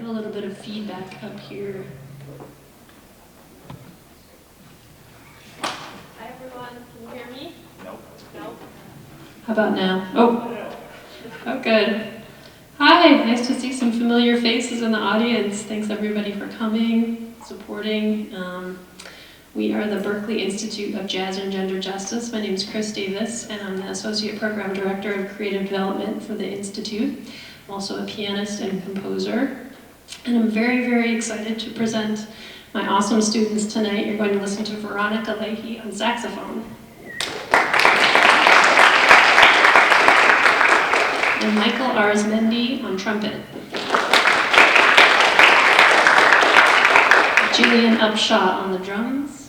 have a little bit of feedback up here. Hi everyone, can you hear me? Nope. Nope. How about now? Oh, good. Hi, nice to see some familiar faces in the audience. Thanks everybody for coming, supporting. We are the Berklee Institute of Jazz and Gender Justice. My name is Chris Davis, and I'm the Associate Program Director of Creative Development for the Institute. I'm also a pianist and composer. And I'm very, very excited to present my awesome students tonight. You're going to listen to Veronica Leahy on saxophone. And Michael Arizmendi on trumpet. Julian Upshaw on the drums.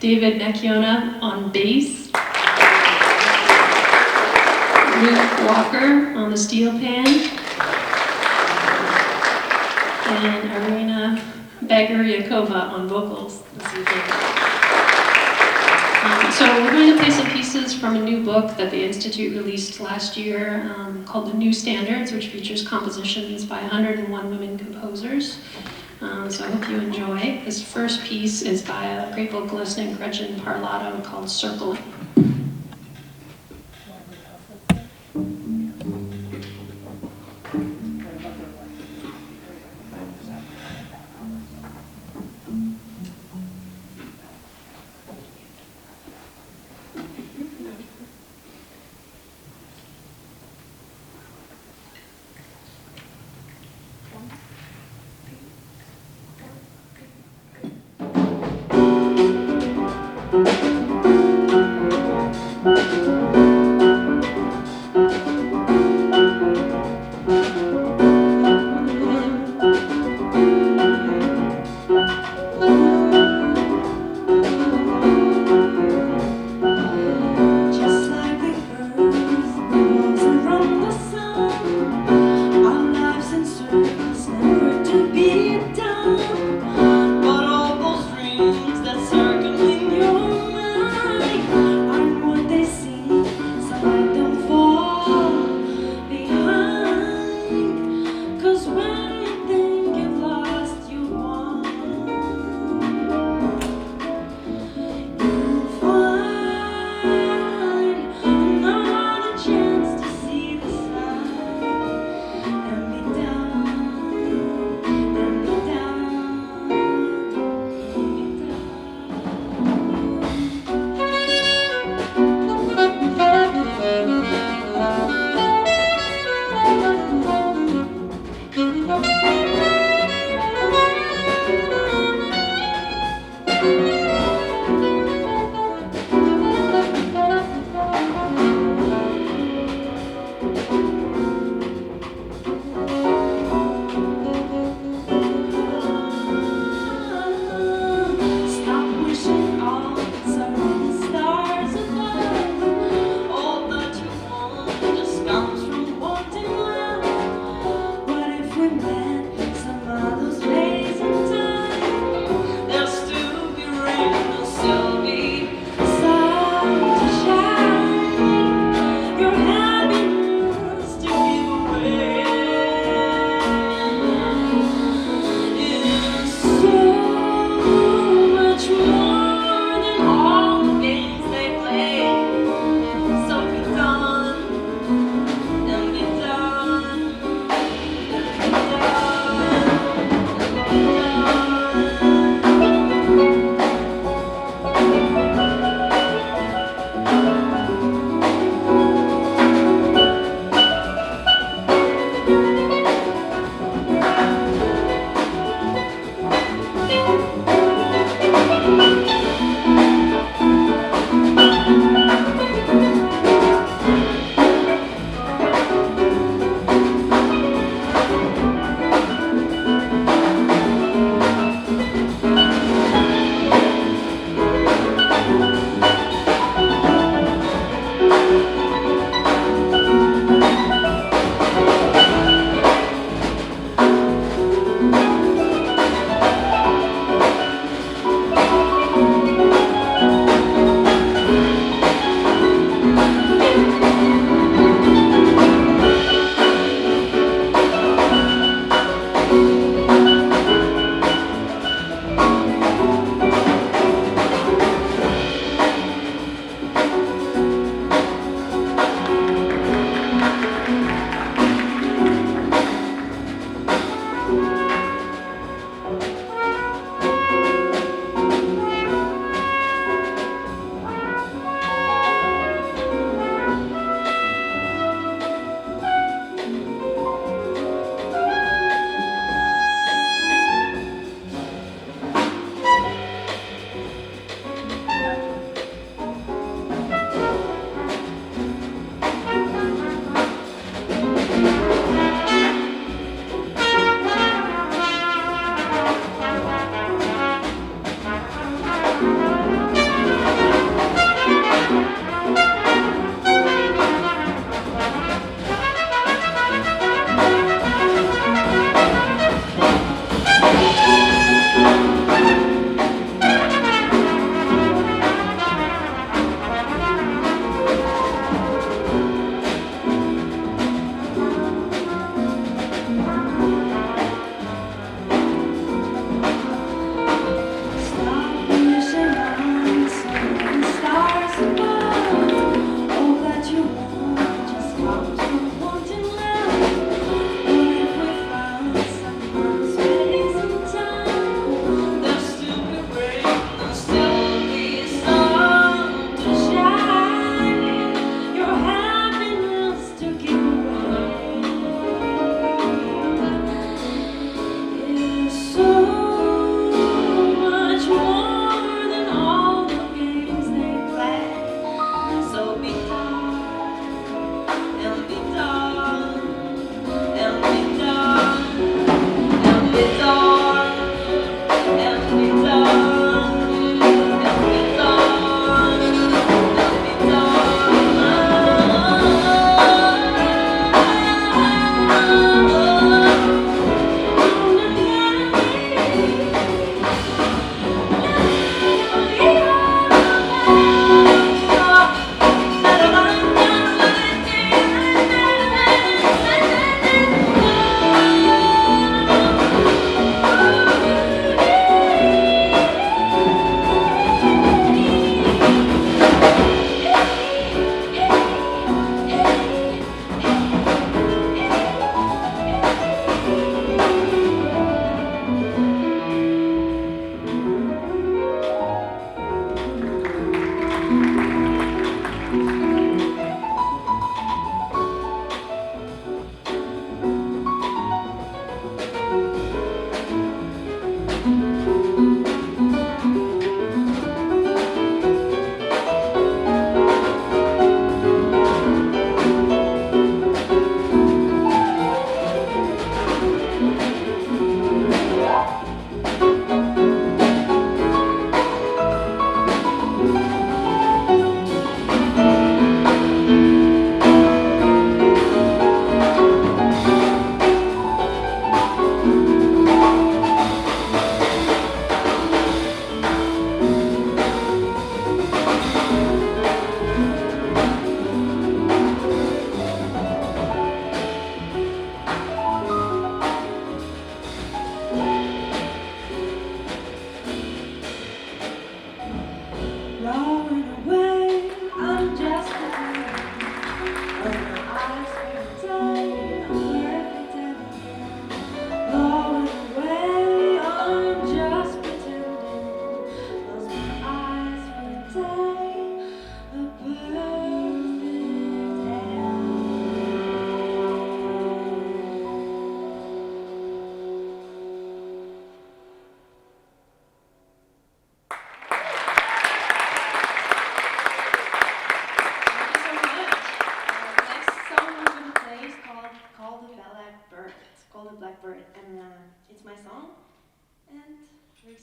David Nakiona on bass. Luke Walker on the steel pan. And Irina Bagariakova on vocals this evening. So we're going to play some pieces from a new book that the Institute released last year called The New Standards, which features compositions by 101 women composers. So I hope you enjoy. This first piece is by a great vocalist named Gretchen Parlato called Circling.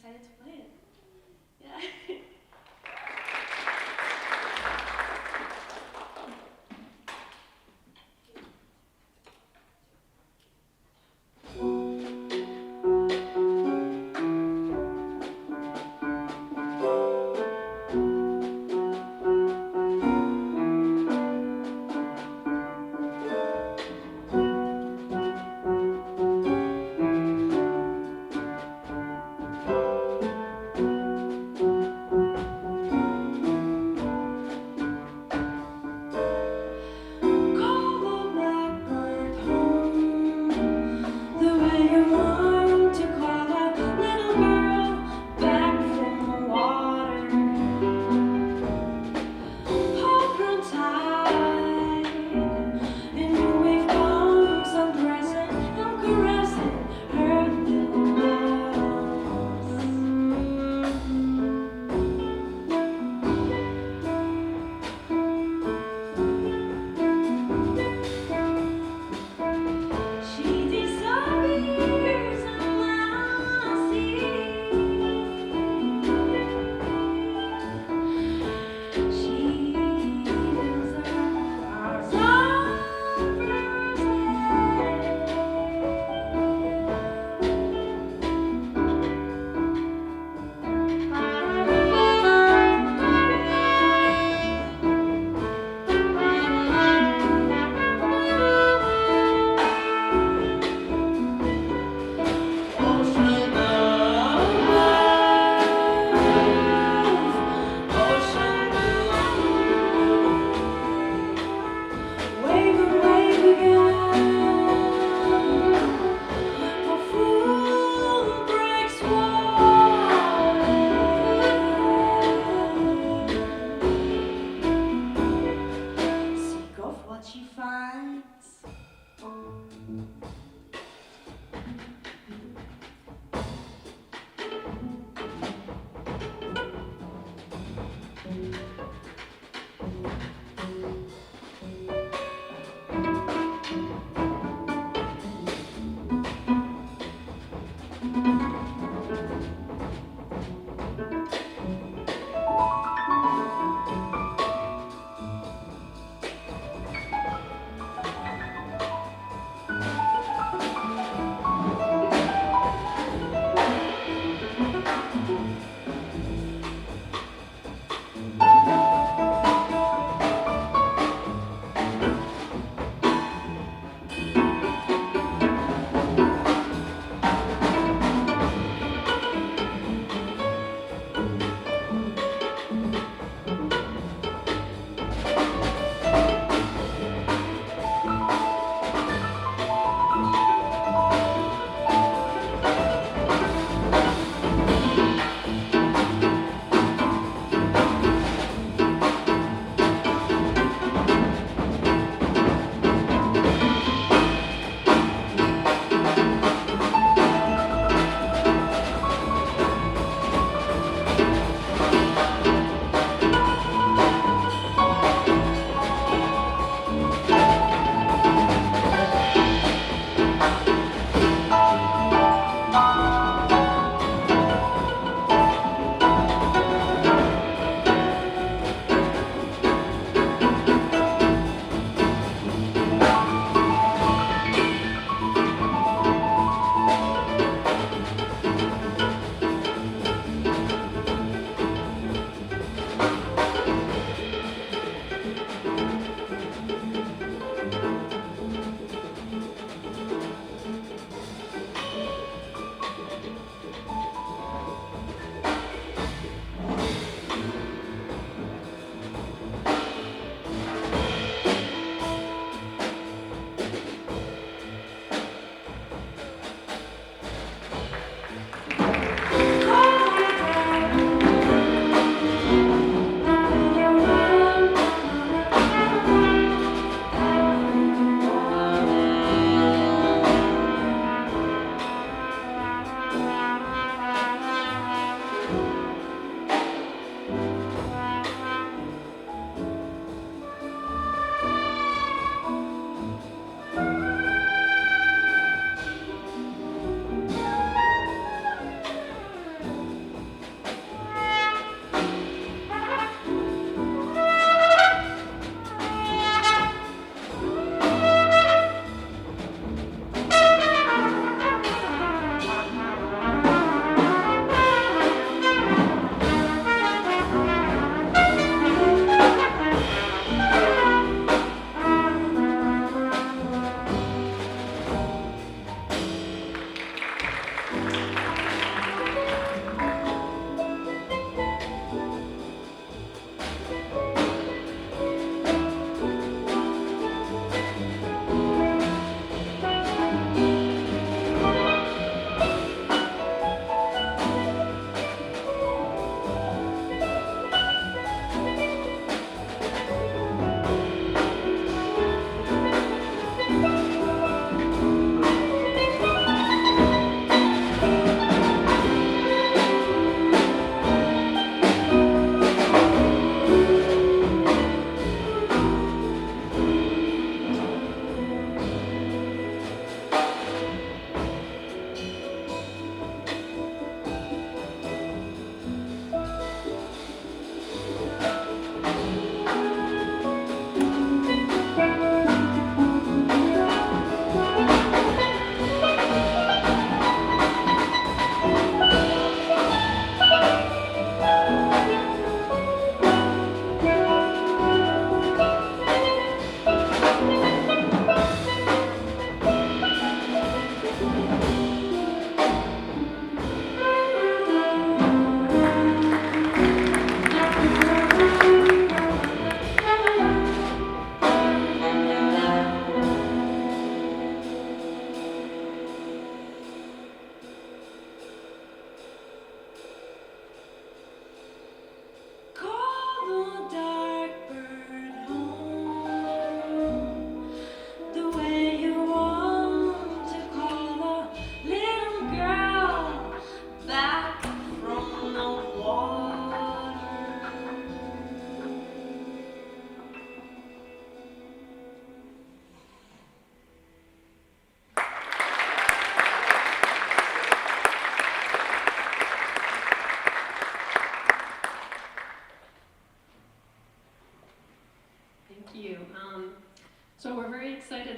excited to play it. Yeah.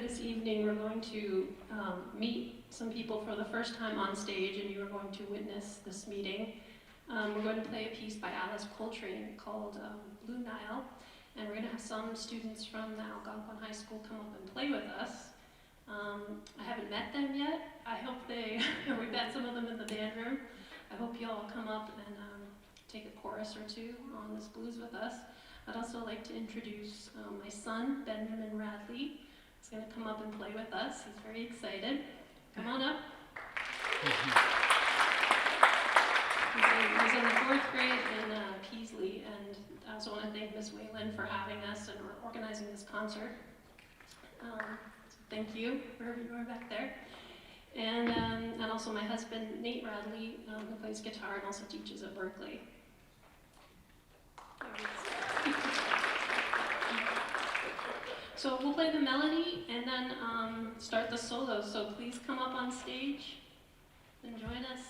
this evening we're going to meet some people for the first time on stage, and you are going to witness this meeting. We're going to play a piece by Alice Coltrane called Blue Nile, and we're going to have some students from the Algonquin High School come up and play with us. I haven't met them yet. I hope we met some of them in the band room. I hope you all come up and take a chorus or two on this blues with us. I'd also like to introduce my son, Benjamin Radley. He's going to come up and play with us. He's very excited. Come on up. He's in the 4th grade in Peasley, and I also want to thank Ms. Whalen for having us and organizing this concert. So thank you, wherever you are back there. And also my husband, Nate Radley, who plays guitar and also teaches at Berklee. So we'll play the melody and then start the solo. So please come up on stage and join us.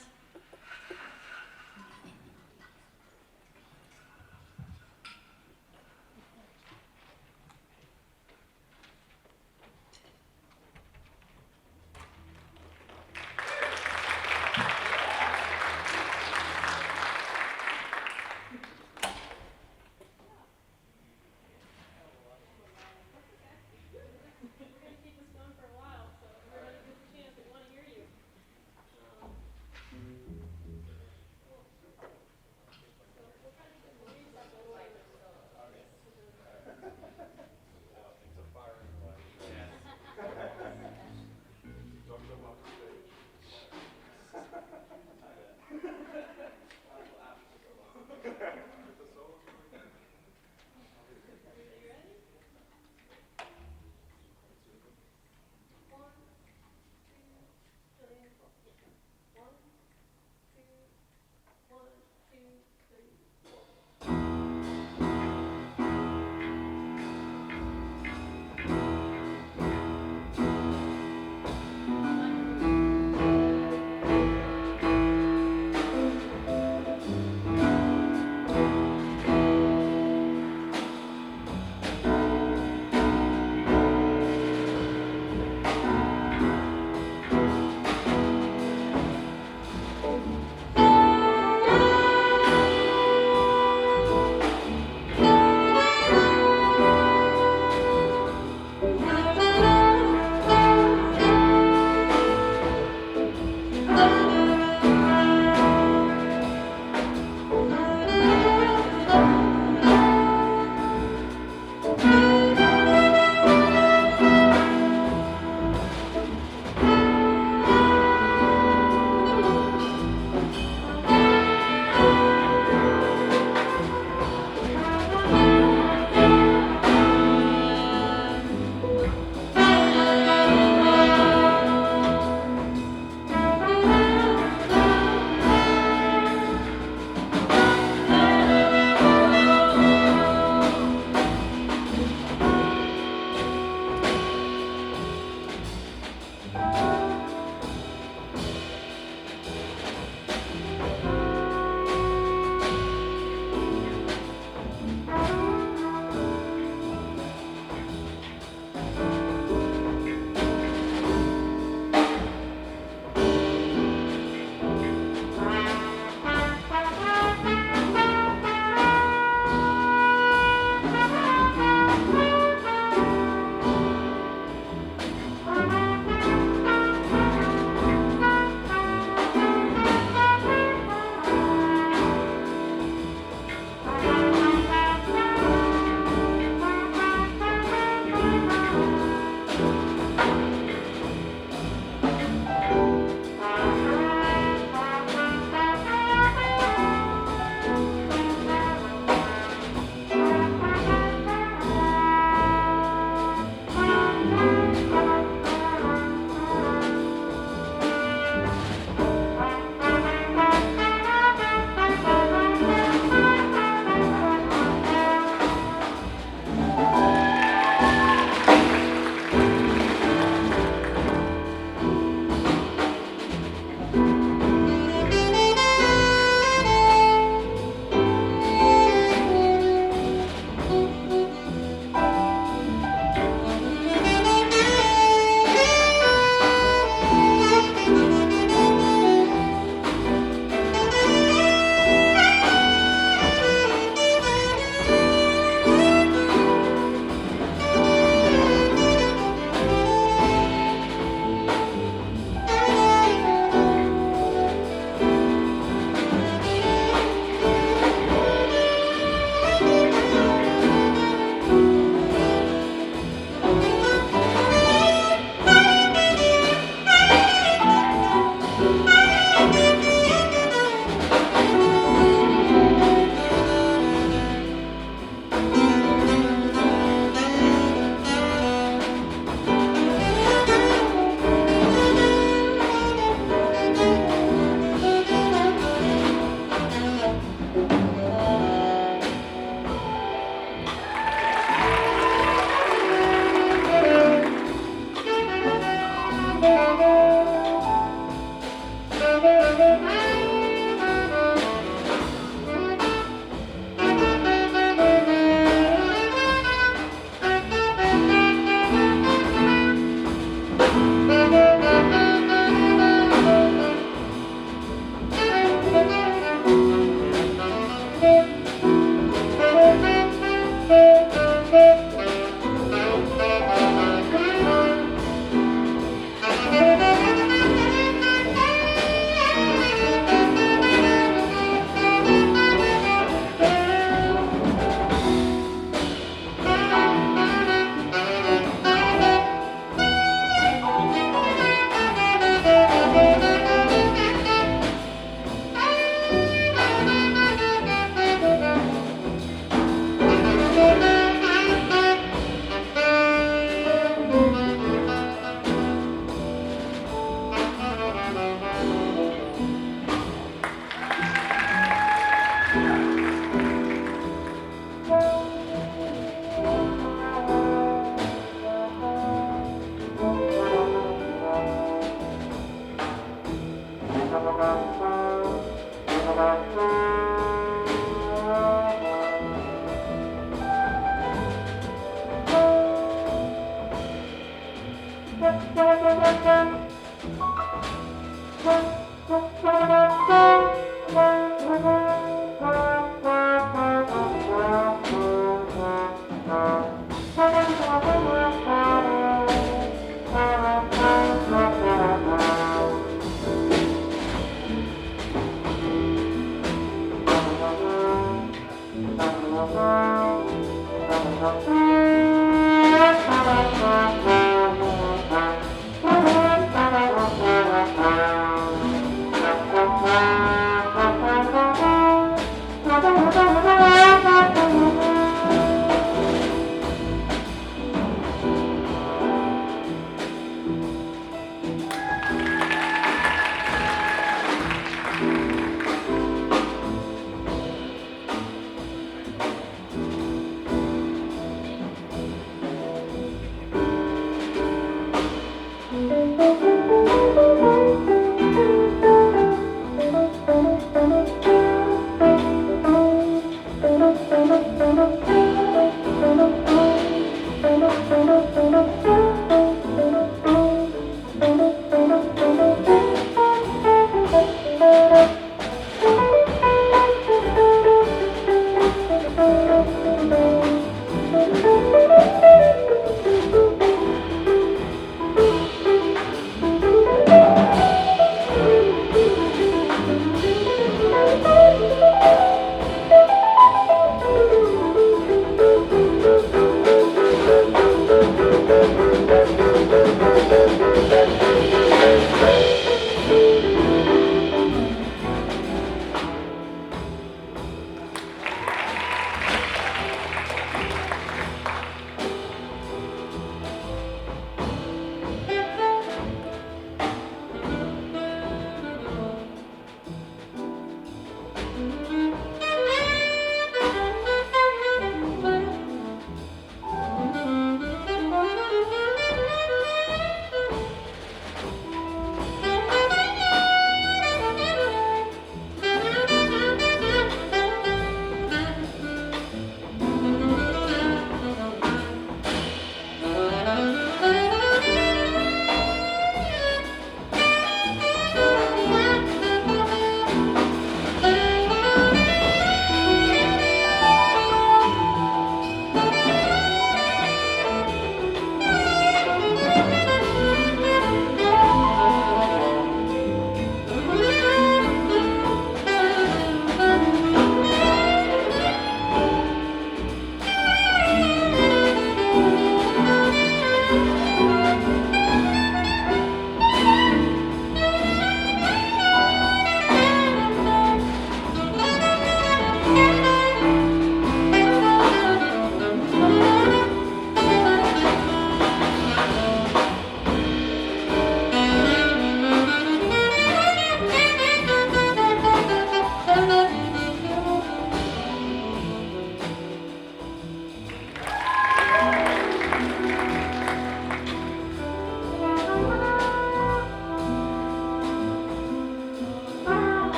We're going to keep this going for a while, so everybody gets a chance. We want to hear you.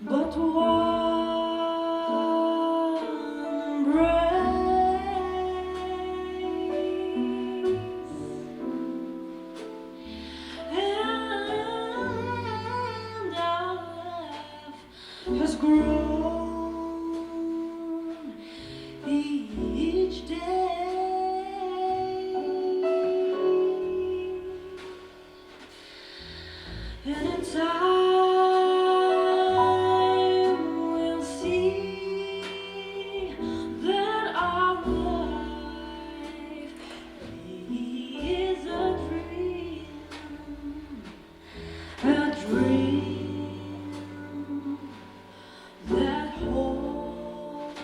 But one embrace, and our love has grown each day, and in time we'll see that our life is a dream that holds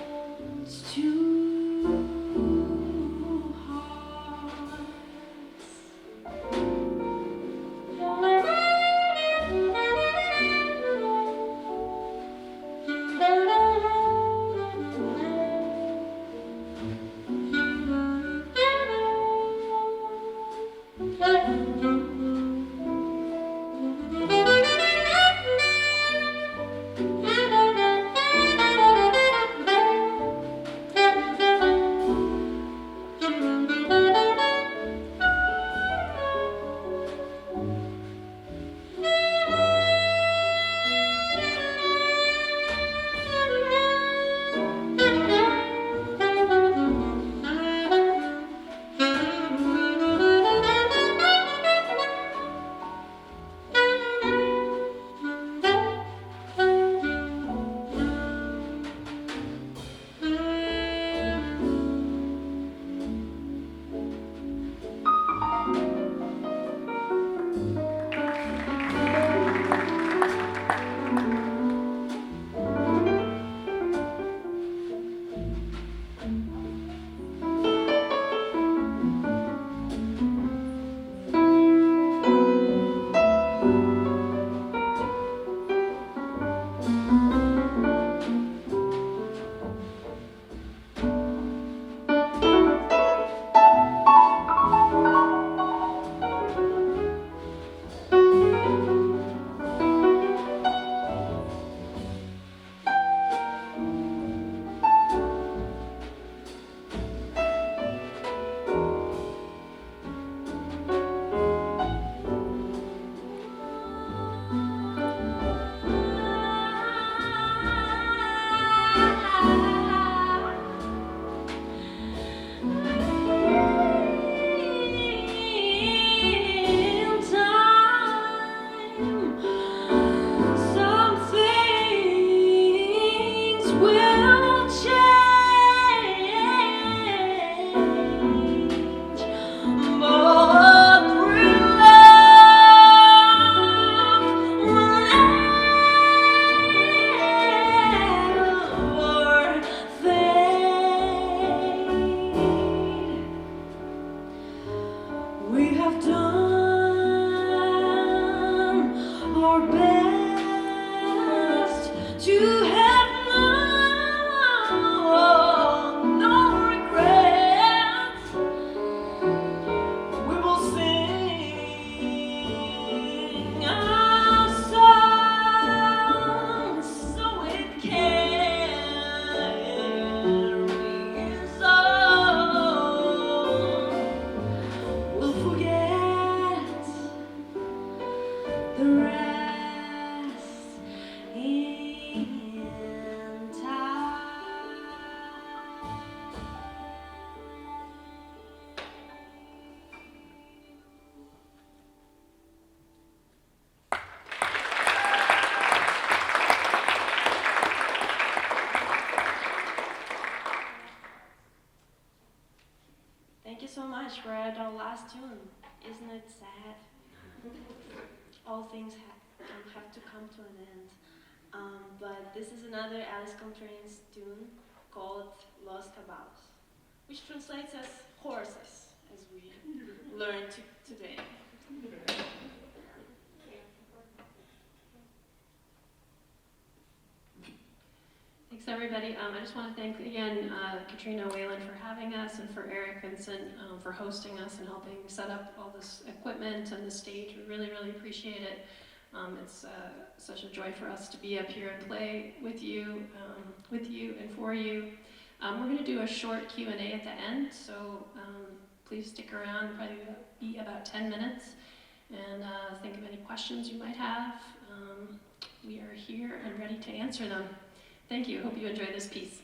two hearts. We have done our best to have no regrets. We will sing much. We're at our last tune. Isn't it sad? All things have to come to an end. But this is another Alice Coltrane's tune called Los Caballos, which translates as horses, as we learned today. Thanks, everybody. I just want to thank again Katrina Whalen for having us, and for Eric Vincent for hosting us and helping set up all this equipment and the stage. We really, really appreciate it. It's such a joy for us to be up here and play with you and for you. We're going to do a short Q&A at the end, so please stick around. Probably be about 10 minutes, and think of any questions you might have. We are here and ready to answer them. Thank you. Hope you enjoy this piece.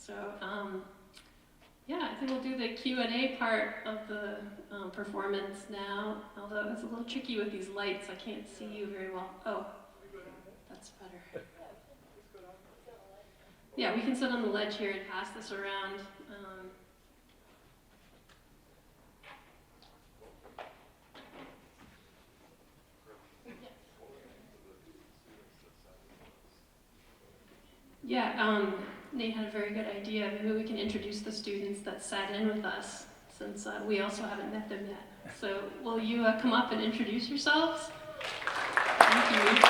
So, yeah, I think we'll do the Q&A part of the performance now, although it's a little tricky with these lights. I can't see you very well. Oh, that's better. Yeah, we can sit on the ledge here and pass this around. Yeah, Nate had a very good idea. Maybe we can introduce the students that sat in with us, since we also haven't met them yet. So will you come up and introduce yourselves? Thank you.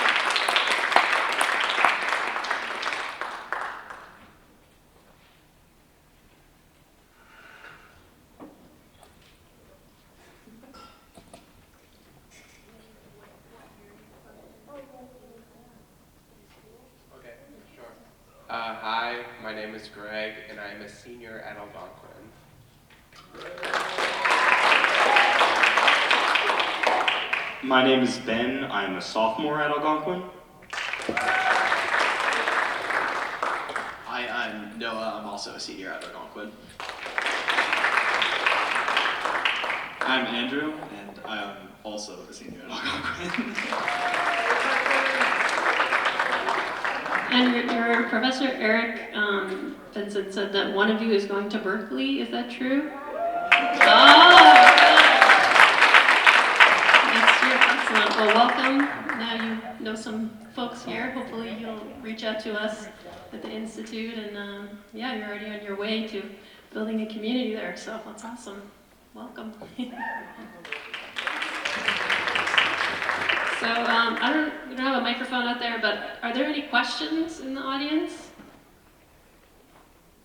Hi, my name is Greg, and I am a senior at Algonquin. My name is Ben. I'm a sophomore at Algonquin. Hi, I'm Noah. I'm also a senior at Algonquin. I'm Andrew, and I'm also a senior at Algonquin. And your professor, Eric Vincent, said that one of you is going to Berklee. Is that true? Oh, next year, excellent. Well, welcome. Now you know some folks here. Hopefully you'll reach out to us at the Institute. And yeah, you're already on your way to building a community there. So that's awesome. Welcome. So we don't have a microphone out there, but are there any questions in the audience?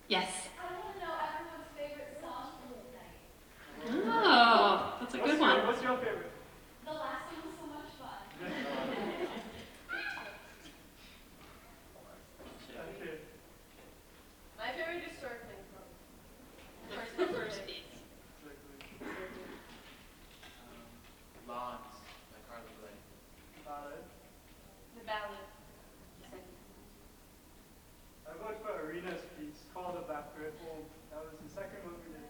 Yes. I want to know everyone's favorite song from tonight. Oh, that's a good one. What's your favorite? The last one was so much fun. My favorite is Circling from First Beat. Lawns by Carly Blake. Ballad. The ballad. I vote for Arena's piece called The Backward Home. That was the second one we did.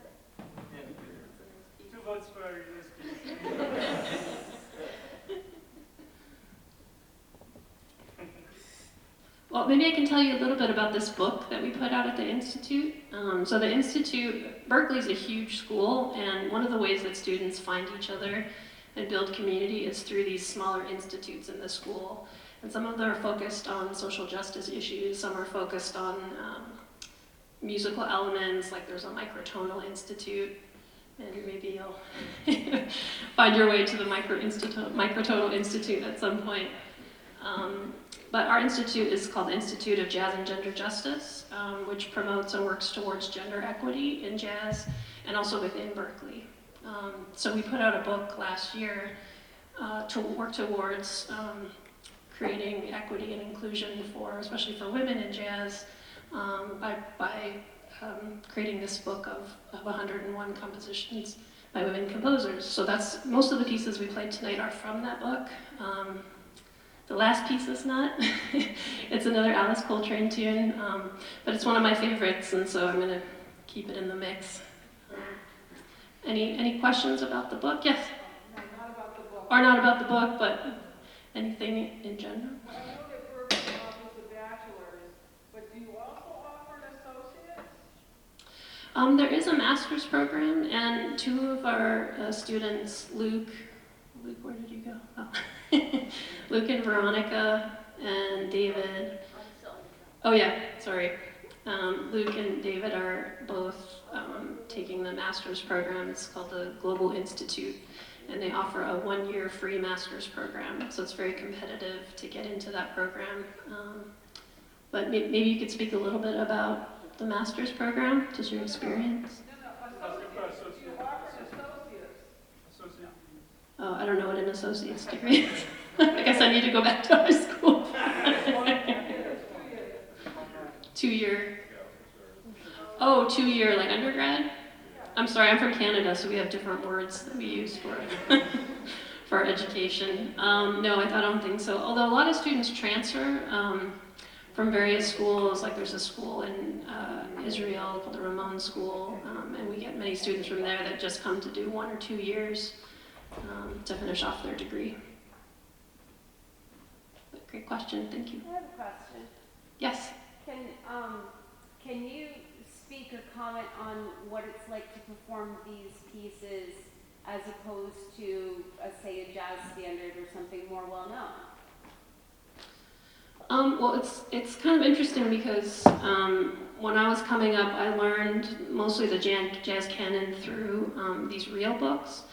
2 votes for Arena's piece. Well, maybe I can tell you a little bit about this book that we put out at the Institute. So the Institute, Berklee's a huge school, and one of the ways that students find each other and build community is through these smaller institutes in the school. And some of them are focused on social justice issues, some are focused on musical elements, like there's a microtonal institute, and maybe you'll find your way to the microtonal institute at some point. But our institute is called the Institute of Jazz and Gender Justice, which promotes and works towards gender equity in jazz and also within Berklee. So we put out a book last year to work towards creating equity and inclusion especially for women in jazz, by creating this book of 101 compositions by women composers. So that's most of the pieces we played tonight are from that book. The last piece is not. It's another Alice Coltrane tune, but it's one of my favorites, and so I'm going to keep it in the mix. Any questions about the book? Yes? No, not about the book. Or not about the book, but anything in general? I know that Berklee offers a bachelor's, but do you also offer an associate's? There is a master's program, and 2 of our students, Luke, where did you go? Oh. Luke and Veronica and David. Oh yeah, sorry. Luke and David are both taking the master's program. It's called the Global Institute, and they offer a 1-year free master's program. So it's very competitive to get into that program. But maybe you could speak a little bit about the master's program, just your experience. Oh, I don't know what an associate's degree is. I guess I need to go back to high school. 2-year. Oh, 2-year, like undergrad? I'm sorry, I'm from Canada, so we have different words that we use for our education. No, I don't think so. Although a lot of students transfer from various schools, like there's a school in Israel called the Ramon School, and we get many students from there that just come to do 1 or 2 years to finish off their degree. But great question, thank you. I have a question. Yes? Can you speak or comment on what it's like to perform these pieces as opposed to, say, a jazz standard or something more well-known? Well, it's kind of interesting because when I was coming up, I learned mostly the jazz canon through these reel books.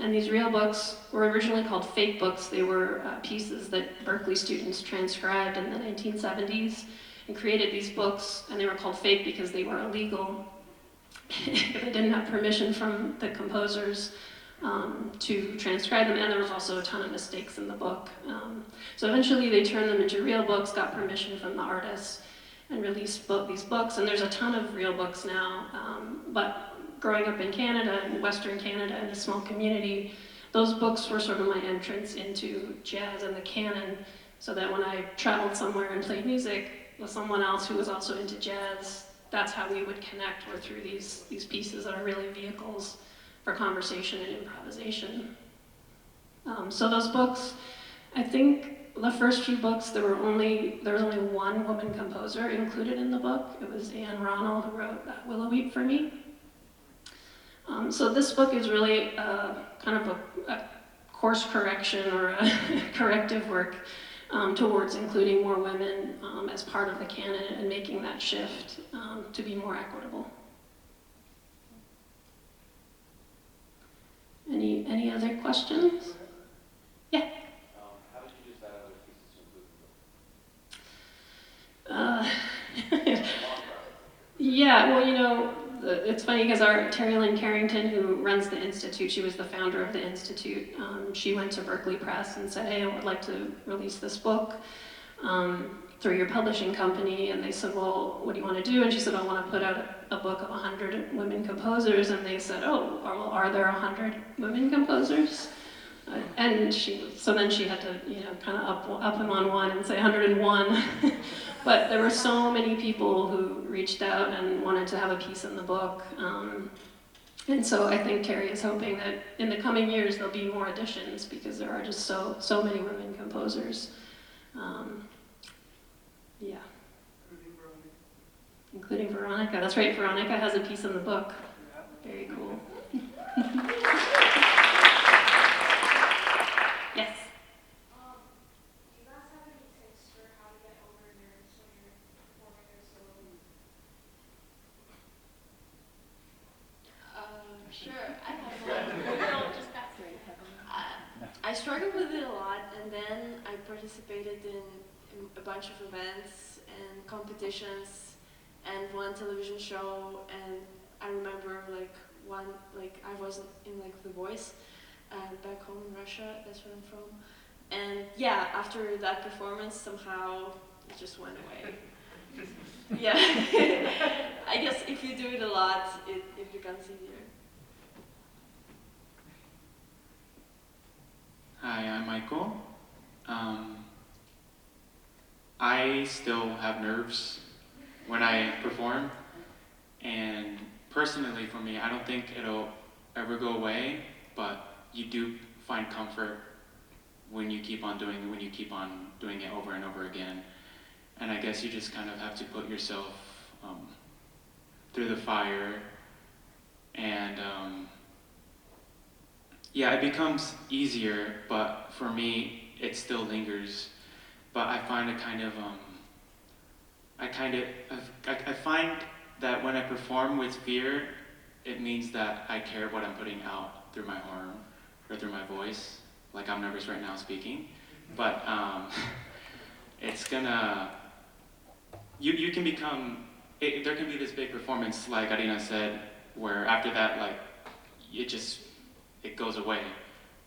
And these reel books were originally called fake books. They were pieces that Berklee students transcribed in the 1970s and created these books, and they were called fake because they were illegal. They didn't have permission from the composers to transcribe them, and there was also a ton of mistakes in the book. So eventually they turned them into real books, got permission from the artists, and released these books, and there's a ton of real books now. But growing up in Canada, in Western Canada, in a small community, those books were sort of my entrance into jazz and the canon, so that when I traveled somewhere and played music with someone else who was also into jazz, that's how we would connect, were through these pieces that are really vehicles for conversation and improvisation. So those books, I think the first few books, there was only one woman composer included in the book. It was Anne Ronald, who wrote Willow Weep for Me. So this book is really kind of a course correction or a corrective work towards including more women as part of the canon and making that shift to be more equitable. Any other questions? Yeah? How did you decide on which pieces to include in the book? Yeah, well, you know, it's funny because our Terry Lynn Carrington, who runs the Institute, she was the founder of the Institute. She went to Berklee Press and said, hey, I would like to release this book through your publishing company. And they said, well, what do you want to do? And she said, I want to put out a book of 100 women composers. And they said, oh, well, are there 100 women composers? And so then she had to, kind of up him on one and say 101. But there were so many people who reached out and wanted to have a piece in the book. And so I think Terry is hoping that in the coming years there'll be more additions because there are just so many women composers. Yeah. Including Veronica. That's right, Veronica has a piece in the book. Very cool. Yes? Do you guys have any tips for how to get over nerves when you're performing your solo? Sure, I have one. I struggled with it a lot, and then I participated in a bunch of events and competitions and one television show, and I remember I was in The Voice back home in Russia, that's where I'm from. And yeah, after that performance, somehow it just went away. Yeah, I guess if you do it a lot, it becomes easier. Hi, I'm Michael. I still have nerves when I perform, and personally for me, I don't think it'll ever go away, but you do find comfort when you keep on doing it over and over again. And I guess you just kind of have to put yourself through the fire, and yeah, it becomes easier, but for me, it still lingers. But I find it I find that when I perform with fear, it means that I care what I'm putting out through my horn or through my voice. Like I'm nervous right now speaking, but it's gonna. You can become. There can be this big performance, like Arina said, where after that, it goes away.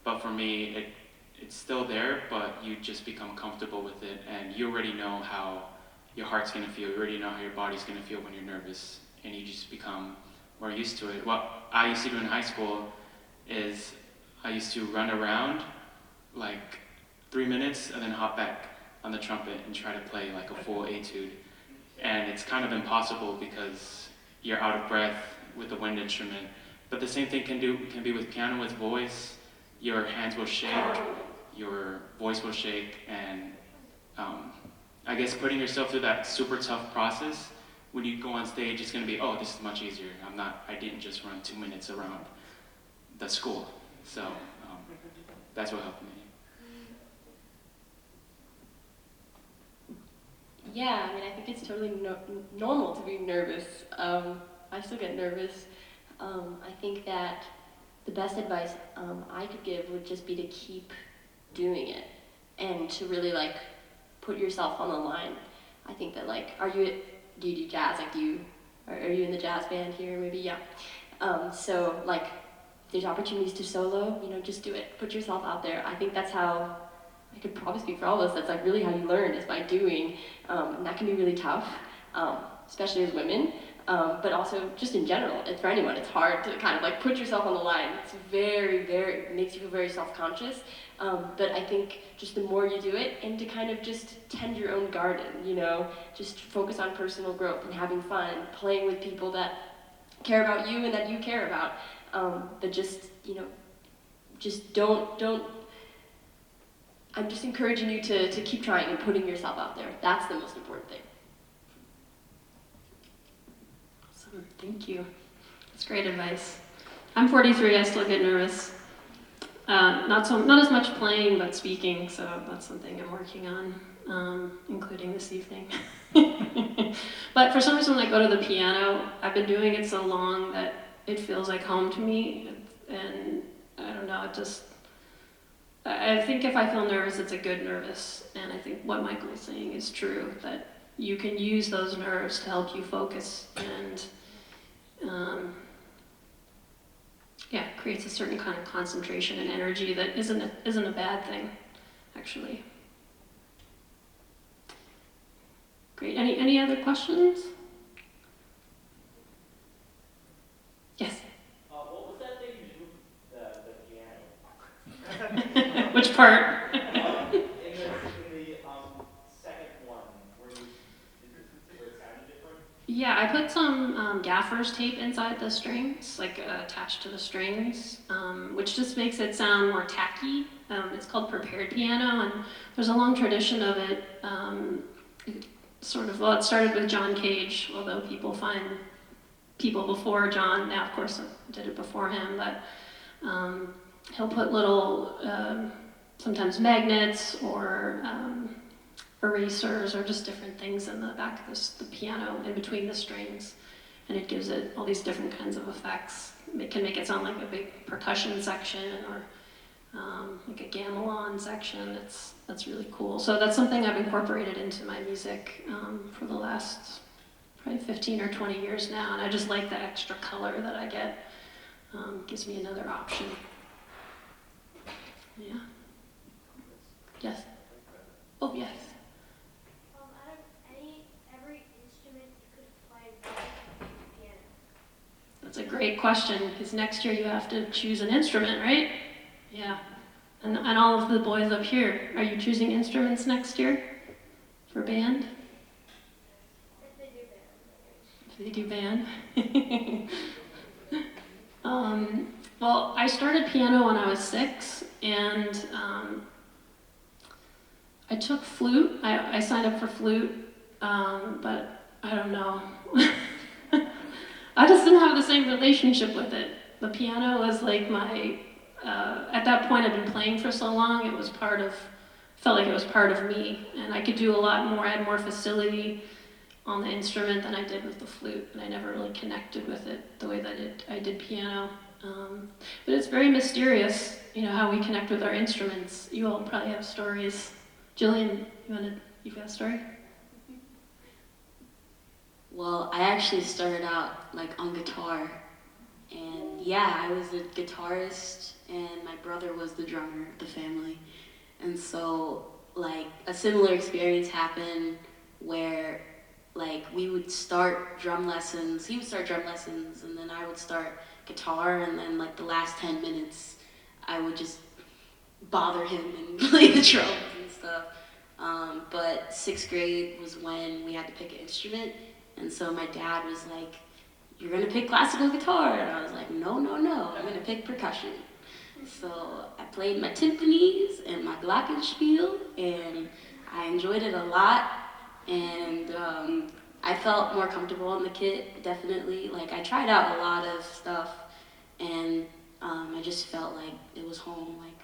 But for me, it's still there, but you just become comfortable with it, and you already know how your heart's gonna feel. You already know how your body's gonna feel when you're nervous, and you just become more used to it. What I used to do in high school is I used to run around like 3 minutes and then hop back on the trumpet and try to play like a full etude. And it's kind of impossible because you're out of breath with a wind instrument. But the same thing can be with piano, with voice. Your hands will shake, your voice will shake, and I guess putting yourself through that super tough process, when you go on stage, it's gonna be, oh, this is much easier. I didn't just run 2 minutes around the school. So that's what helped me. Yeah, I mean, I think it's totally normal to be nervous. I still get nervous. I think that the best advice I could give would just be to keep doing it and to really like put yourself on the line. I think that like, do you do jazz? Like, are you in the jazz band here? Maybe, yeah. So like, if there's opportunities to solo, just do it. Put yourself out there. I think that's how, I could probably speak for all of us, that's like really how you learn, is by doing. And that can be really tough, especially as women. But also just in general, for anyone, it's hard to kind of like put yourself on the line. It's it makes you feel very self-conscious. But I think just the more you do it, and to kind of just tend your own garden, just focus on personal growth and having fun, playing with people that care about you and that you care about. But just don't, I'm just encouraging you to keep trying and putting yourself out there. That's the most important thing. Awesome, thank you. That's great advice. I'm 43, I still get nervous. Not as much playing, but speaking, so that's something I'm working on, including this evening. But for some reason, when I go to the piano, I've been doing it so long that it feels like home to me, and I don't know, I think if I feel nervous, it's a good nervous, and I think what Michael was saying is true, that you can use those nerves to help you focus, and creates a certain kind of concentration and energy that isn't a bad thing, actually. Great. Any other questions? Yes. What was that thing you moved, the piano? Which part? In the second one, where it sounded different? Yeah, I put some gaffer's tape inside the strings, like attached to the strings, which just makes it sound more tacky. It's called prepared piano, and there's a long tradition of it. It started with John Cage, although people find people before John. Now, of course, I did it before him, but he'll put little, sometimes magnets or erasers or just different things in the back of the piano in between the strings, and it gives it all these different kinds of effects. It can make it sound like a big percussion section or like a gamelan section. That's really cool. So that's something I've incorporated into my music for the last probably 15 or 20 years now, and I just like the extra color that I get. Gives me another option. Yeah. Yes. Oh, yes. Out of every instrument you could play, what would be piano? That's a great question, because next year you have to choose an instrument, right? Yeah. And all of the boys up here, are you choosing instruments next year for band? If they do band. Well, I started piano when I was 6, and I took flute. I signed up for flute, but I don't know. I just didn't have the same relationship with it. The piano was like my, at that point I'd been playing for so long, felt like it was part of me, and I could do a lot more, I had more facility on the instrument than I did with the flute, and I never really connected with it the way that I did piano. But it's very mysterious, how we connect with our instruments. You all probably have stories. Jillian, you've got a story? Well, I actually started out on guitar, and I was a guitarist, and my brother was the drummer of the family. And so a similar experience happened where we would start drum lessons, he would start drum lessons, and then I would start guitar, and then the last 10 minutes I would just bother him and play the drums and stuff. But 6th grade was when we had to pick an instrument, and so my dad was like, you're gonna pick classical guitar. And I was like, no, no, no, I'm gonna pick percussion. So I played my timpanis and my glockenspiel, and I enjoyed it a lot. And I felt more comfortable in the kit, definitely. Like, I tried out a lot of stuff, and I just felt like it was home, like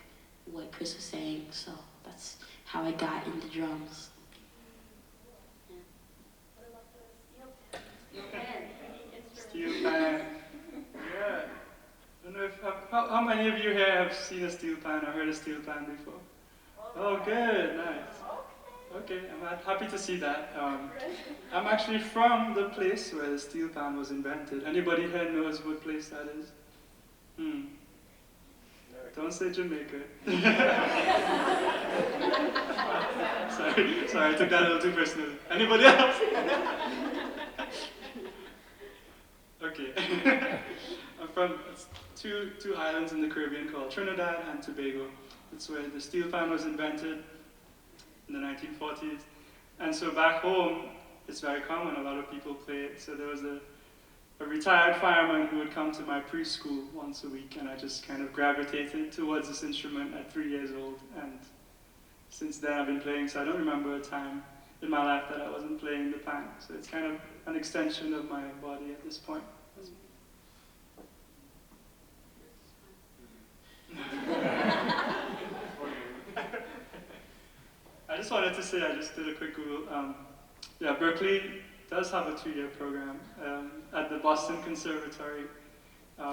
what Chris was saying. So that's how I got into drums. What about the steel pan? Steel pan. Yeah. I don't know if how many of you here have seen a steel pan or heard a steel pan before? Oh, good, nice. Okay, I'm happy to see that. I'm actually from the place where the steel pan was invented. Anybody here knows what place that is? Don't say Jamaica. sorry, I took that a little too personally. Anybody else? Okay. I'm from two islands in the Caribbean called Trinidad and Tobago. That's where the steel pan was invented in the 1940s. And so back home, it's very common, a lot of people play it. So there was a retired fireman who would come to my preschool once a week, and I just kind of gravitated towards this instrument at 3 years old. And since then I've been playing, so I don't remember a time in my life that I wasn't playing the pan. So it's kind of an extension of my body at this point. I just wanted to say, I just did a quick Google. Yeah, Berklee does have a 2-year program at the Boston Conservatory,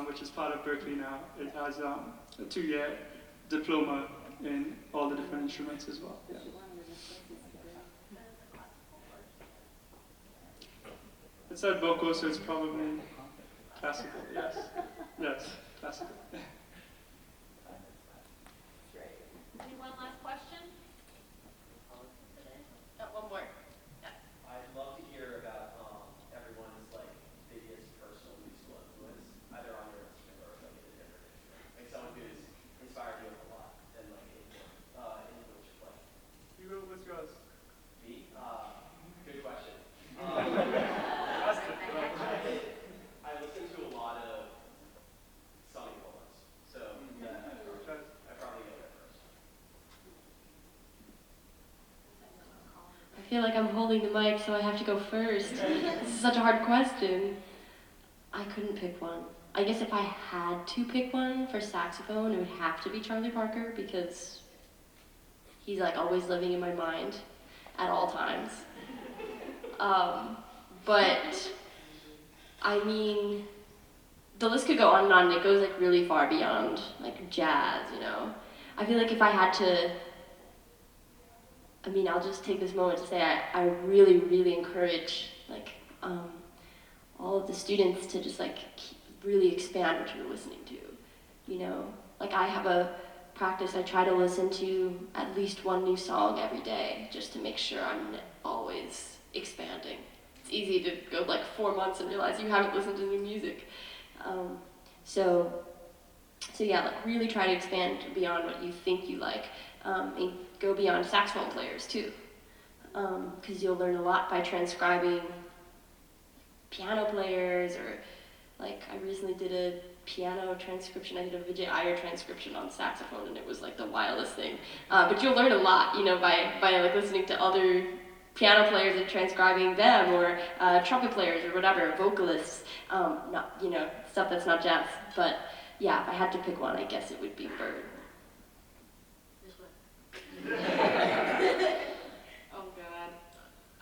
which is part of Berklee now. It has a 2-year diploma in all the different instruments as well. Yeah. It said vocal, so it's probably classical. Yes, yes, classical. One last question? One more. I'd love to hear about everyone's like biggest personal musical influence, either on your instrument or like in a different instrument. Like someone who's inspired you a lot and like influenced your playing. What's yours? Me? Good question. I listen to a lot of Sonny Bolos, so I probably go there first. I feel like I'm holding the mic, so I have to go first. This is such a hard question. I couldn't pick one. I guess if I had to pick one for saxophone, it would have to be Charlie Parker, because he's like always living in my mind at all times. But I mean, the list could go on and on. It goes like really far beyond like jazz, you know. I feel like if I had to, I mean, I'll just take this moment to say I really, really encourage like all of the students to just like really expand what you're listening to, you know. Like I have a practice, I try to listen to at least one new song every day just to make sure I'm always expanding. It's easy to go like 4 months and realize you haven't listened to new music. So yeah, like really try to expand beyond what you think you like, and go beyond saxophone players too, because you'll learn a lot by transcribing piano players, or like I recently did a piano transcription. I did a Vijay Iyer transcription on saxophone, and it was like the wildest thing. But you'll learn a lot, you know, by like listening to other piano players and transcribing them, or trumpet players or whatever, vocalists, not, you know, stuff that's not jazz. But yeah, if I had to pick one, I guess it would be Bird. Oh God,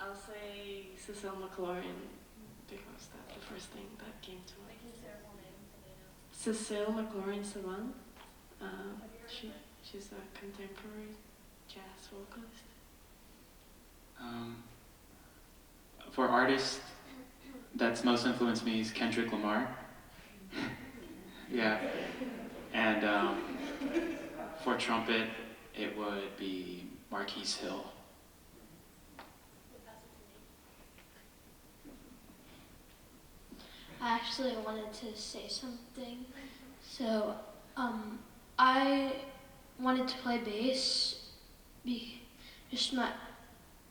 I'll say Cecile McLaurin, because that's the first thing that came to mind. Cecile McLaurin Salon. She's a contemporary jazz vocalist. For artists that's most influenced me is Kendrick Lamar. Yeah. And for trumpet, it would be Marquise Hill. I actually wanted to say something. So, I wanted to play bass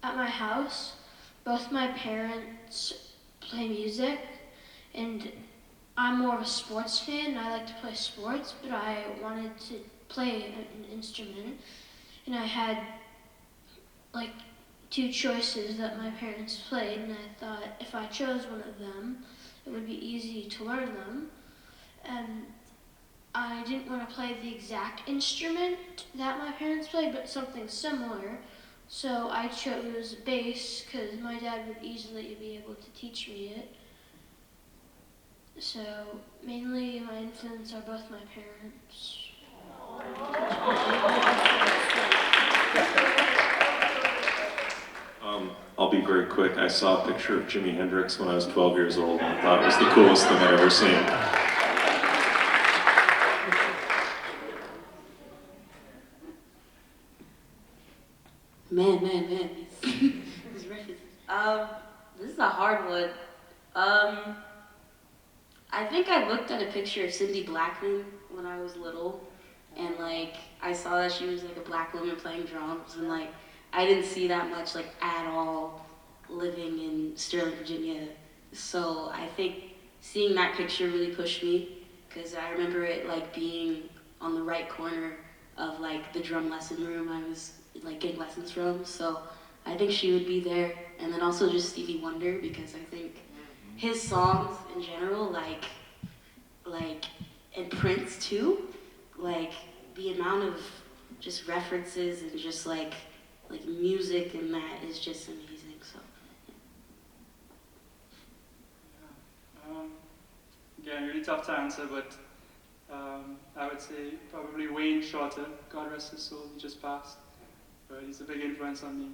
at my house. Both my parents play music, and I'm more of a sports fan. I like to play sports, but I wanted to play an instrument, and I had like 2 choices that my parents played, and I thought if I chose one of them, it would be easy to learn them. And I didn't want to play the exact instrument that my parents played, but something similar. So I chose bass because my dad would easily be able to teach me it. So mainly my influence are both my parents. I'll be very quick. I saw a picture of Jimi Hendrix when I was 12 years old, and I thought it was the coolest thing I'd ever seen. Man. These references. This is a hard one. I think I looked at a picture of Cindy Blackman when I was little, and like I saw that she was like a black woman playing drums, and like I didn't see that much like at all living in Sterling, Virginia. So I think seeing that picture really pushed me, because I remember it like being on the right corner of like the drum lesson room I was like getting lessons from. So I think she would be there, and then also just Stevie Wonder, because I think his songs in general, like, and Prince too, like the amount of just references and just like music and that is just amazing. So. Again, really tough to answer, but I would say probably Wayne Shorter, God rest his soul, he just passed. But he's a big influence on me.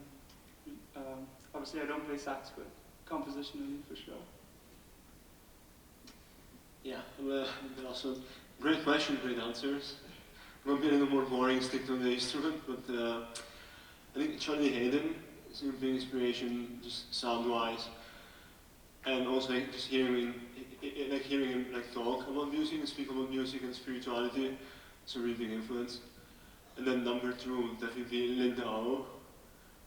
Obviously I don't play sax, but compositionally for sure. Yeah, also great question, great answers. I'm going to be a little more boring, stick to the instrument, but I think Charlie Hayden is a big inspiration, just sound-wise, and also like, just hearing him like talk about music and speak about music and spirituality. It's a really big influence. And then number 2, definitely Linda Ao,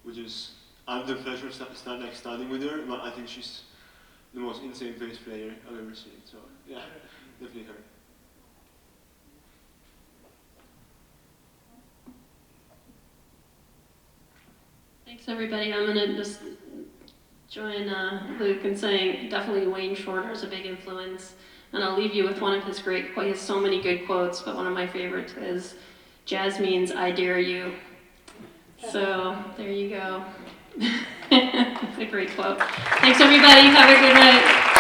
which is I have the pleasure of studying with her, but I think she's the most insane bass player I've ever seen. So yeah, definitely her. Thanks everybody. I'm gonna just join Luke in saying definitely Wayne Shorter is a big influence, and I'll leave you with one of his great quotes. He has so many good quotes, but one of my favorites is, "Jazz means I dare you." So there you go. It's a great quote. Thanks everybody. Have a good night.